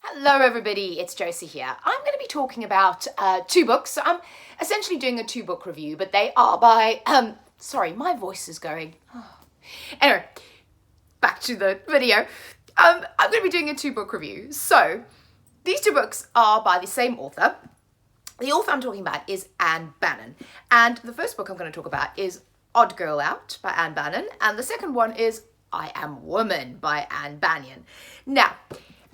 Hello everybody, it's Josie here. I'm going to be talking about two books. So I'm essentially doing a two-book review, but they are by, sorry, my voice is going. Anyway, back to the video. I'm going to be doing a two-book review. So, these two books are by the same author. The author I'm talking about is Anne Bannon. And the first book I'm going to talk about is Odd Girl Out by Anne Bannon. And the second one is I Am Woman by Anne Bannon. Now,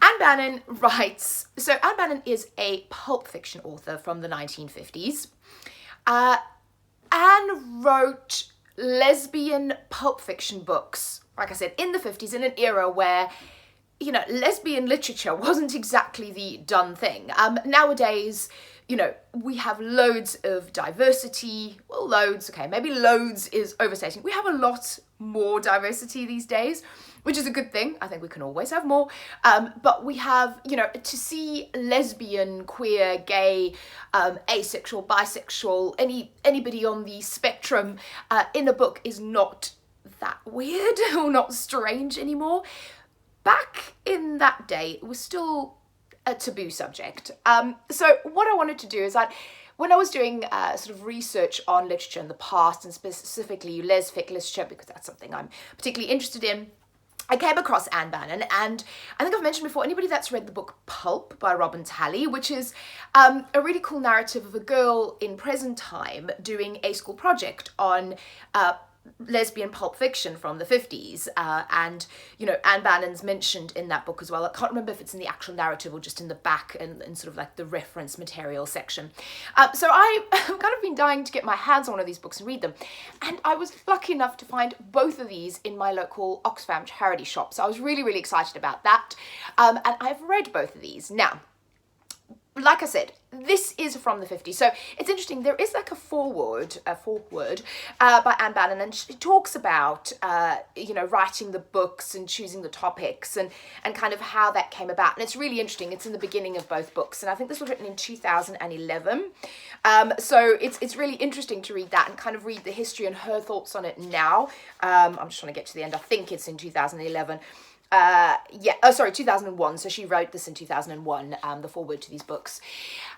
Anne Bannon writes, so Anne Bannon is a pulp fiction author from the 1950s. Anne wrote lesbian pulp fiction books, like I said, in the 50s, in an era where, lesbian literature wasn't exactly the done thing. Nowadays, we have loads of diversity. Well, loads, okay, maybe loads is overstating. We have a lot more diversity these days, which is a good thing. I think we can always have more. But we have, to see lesbian, queer, gay, asexual, bisexual, anybody on the spectrum in a book is not that weird or not strange anymore. Back in that day, it was still a taboo subject. So what I wanted to do is when I was doing sort of research on literature in the past, and specifically lesfic literature, because that's something I'm particularly interested in, I came across Anne Bannon, and I think I've mentioned before, anybody that's read the book Pulp by Robin Talley, which is a really cool narrative of a girl in present time doing a school project on lesbian pulp fiction from the 50s, and Anne Bannon's mentioned in that book as well. I can't remember if it's in the actual narrative or just in the back and sort of like the reference material section. So I've kind of been dying to get my hands on one of these books and read them, and I was lucky enough to find both of these in my local Oxfam charity shop, so I was really excited about that, and I've read both of these. Now, like I said, this is from the 50s, so it's interesting. There is like a foreword by Anne Bannon, and she talks about, writing the books and choosing the topics and kind of how that came about. And it's really interesting. It's in the beginning of both books, and I think this was written in 2011. So it's really interesting to read that and kind of read the history and her thoughts on it now. I'm just trying to get to the end. I think it's in 2011. 2001. So she wrote this in 2001, the foreword to these books.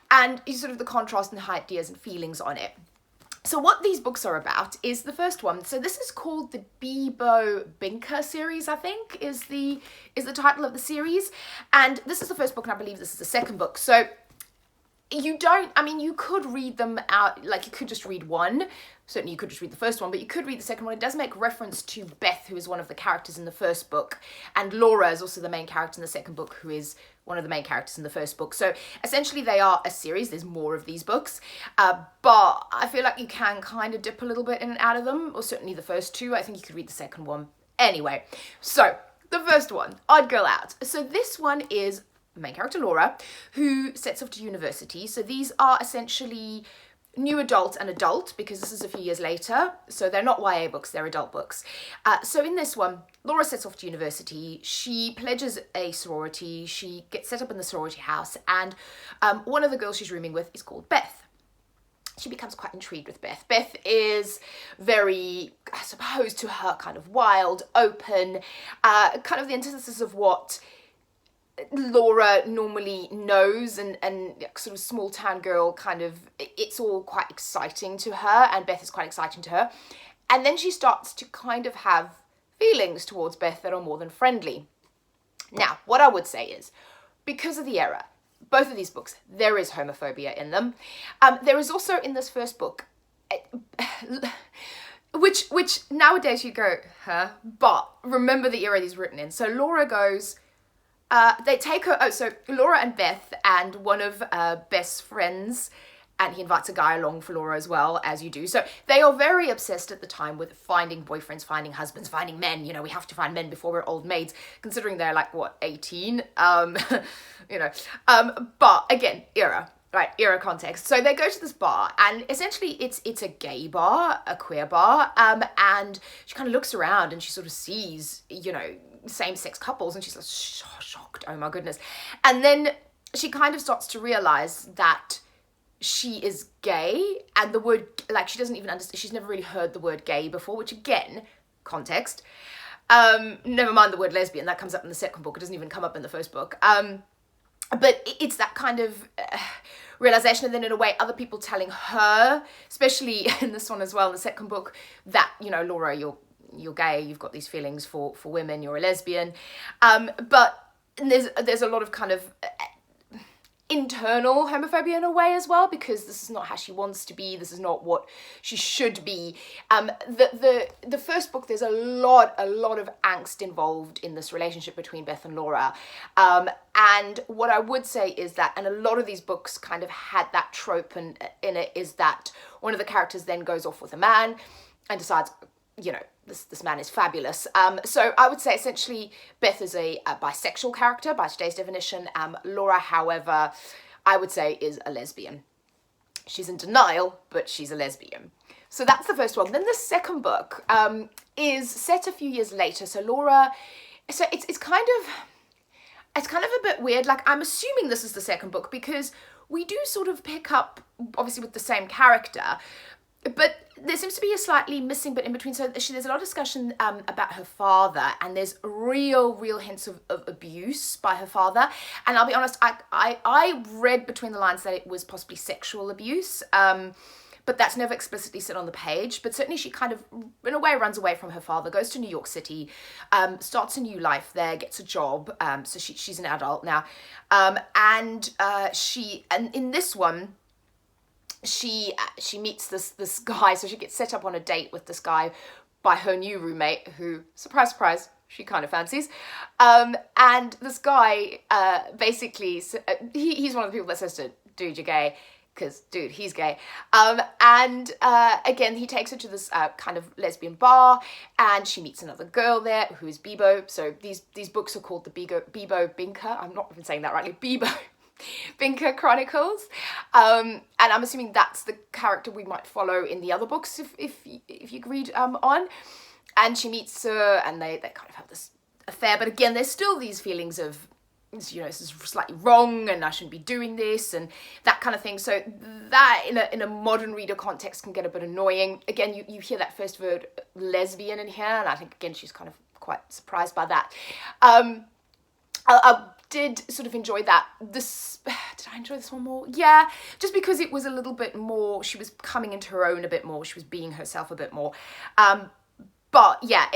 And sort of the contrast and ideas and feelings on it. So what these books are about is the first one. So this is called the Bebo Binker series, I think, is the title of the series. And this is the first book, and I believe this is the second book. So you could read them out, like you could just read one. Certainly you could just read the first one, but you could read the second one. It does make reference to Beth, who is one of the characters in the first book, and Laura is also the main character in the second book, who is one of the main characters in the first book. So essentially they are a series. There's more of these books, but I feel like you can kind of dip a little bit in and out of them, or certainly the first two. I think you could read the second one. Anyway, so the first one, Odd Girl Out. So this one is main character Laura, who sets off to university. So these are essentially new adult and adult, because this is a few years later. So they're not YA books, they're adult books. So in this one, Laura sets off to university. She pledges a sorority. She gets set up in the sorority house, and one of the girls she's rooming with is called Beth. She becomes quite intrigued with Beth. Beth is very, I suppose, to her, kind of wild, open, kind of the antithesis of what Laura normally knows, and sort of small town girl kind of, it's all quite exciting to her, and Beth is quite exciting to her. And then she starts to kind of have feelings towards Beth that are more than friendly. Now, what I would say is, because of the era, both of these books, there is homophobia in them. There is also in this first book, which nowadays you go, huh? But remember the era these written in. So Laura goes, they take her, so Laura and Beth and one of Beth's friends, and he invites a guy along for Laura as well, as you do. So they are very obsessed at the time with finding boyfriends, finding husbands, finding men. We have to find men before we're old maids, considering they're like, 18? But again, era. Right, era context. So they go to this bar, and essentially it's a gay bar, a queer bar, and she kind of looks around and she sort of sees, same-sex couples, and she's like shocked, oh my goodness. And then she kind of starts to realize that she is gay, and the word, like, she doesn't even understand, she's never really heard the word gay before, which again, context, never mind the word lesbian, that comes up in the second book, it doesn't even come up in the first book. but it's that kind of realization, and then in a way other people telling her, especially in this one as well, in the second book, that, you know, Laura, you're gay, you've got these feelings for women, you're a lesbian, but there's a lot of kind of internal homophobia in a way as well, because this is not how she wants to be, this is not what she should be. The first book, there's a lot of angst involved in this relationship between Beth and Laura, and what I would say is that, and a lot of these books kind of had that trope in it, is that one of the characters then goes off with a man and decides, you know, this man is fabulous. So I would say essentially Beth is a bisexual character by today's definition. Laura, however, I would say is a lesbian. She's in denial, but she's a lesbian. So that's the first one. Then the second book is set a few years later. So Laura, so it's kind of a bit weird. Like, I'm assuming this is the second book because we do sort of pick up, obviously, with the same character, but there seems to be a slightly missing bit in between. So there's a lot of discussion about her father, and there's real hints of abuse by her father. And I'll be honest, I read between the lines that it was possibly sexual abuse, but that's never explicitly said on the page. But certainly she kind of, in a way, runs away from her father, goes to New York City, starts a new life there, gets a job. So she's an adult now, and in this one, she meets this guy, so she gets set up on a date with this guy by her new roommate, who, surprise, surprise, she kind of fancies. And this guy, basically, he's one of the people that says to, dude, you're gay, because, dude, he's gay. And again, he takes her to this kind of lesbian bar, and she meets another girl there, who is Bibo. So these books are called the Bibo Binka, I'm not even saying that rightly, Bibo Binka Chronicles, and I'm assuming that's the character we might follow in the other books if you read on. And she meets her, and they kind of have this affair, but again, there's still these feelings of, you know, this is slightly wrong and I shouldn't be doing this and that kind of thing. So that in a modern reader context can get a bit annoying. Again, you hear that first word lesbian in here, and I think again she's kind of quite surprised by that. I did sort of enjoy that. Did I enjoy this one more? Yeah, just because it was a little bit more, she was coming into her own a bit more, she was being herself a bit more. But yeah,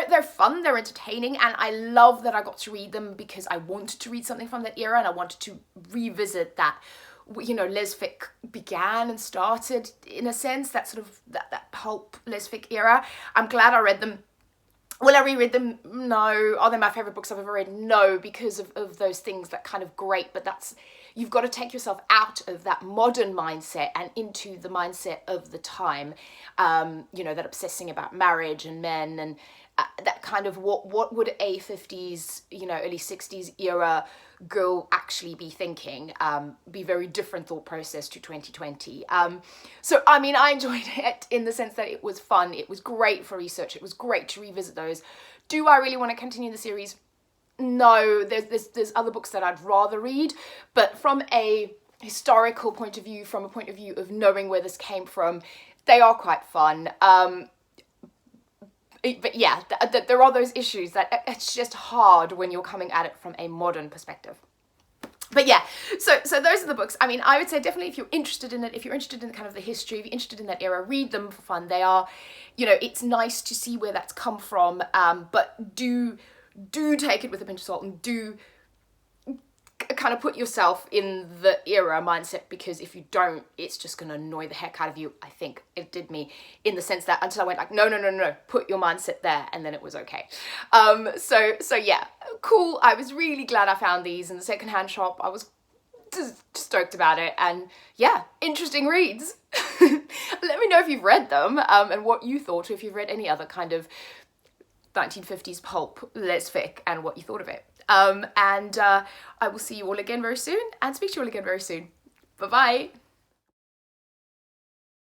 they're fun, they're entertaining, and I love that I got to read them because I wanted to read something from that era, and I wanted to revisit that, you know, lesfic began and started, in a sense, that sort of, that pulp lesfic era. I'm glad I read them. Will I reread them? No. Are they my favourite books I've ever read? No, because of those things that kind of grate, but you've got to take yourself out of that modern mindset and into the mindset of the time, you know, that obsessing about marriage and men and that kind of what would a 50s, you know, early 60s era girl actually be thinking, be very different thought process to 2020. So, I mean, I enjoyed it in the sense that it was fun, it was great for research, it was great to revisit those. Do I really want to continue the series? No, there's other books that I'd rather read, but from a historical point of view, from a point of view of knowing where this came from, they are quite fun. But yeah, there are those issues that it's just hard when you're coming at it from a modern perspective. But yeah, so those are the books. I mean, I would say definitely if you're interested in it, if you're interested in kind of the history, if you're interested in that era, read them for fun. They are, you know, it's nice to see where that's come from, but do take it with a pinch of salt, and do kind of put yourself in the era mindset, because if you don't, it's just going to annoy the heck out of you. I think it did me, in the sense that until I went like, no, put your mindset there, and then it was okay. So yeah, cool. I was really glad I found these in the secondhand shop. I was just stoked about it, and yeah, interesting reads. Let me know if you've read them, and what you thought, or if you've read any other kind of 1950s pulp lesfic and what you thought of it. And I will see you all again very soon, and speak to you all again very soon. Bye-bye.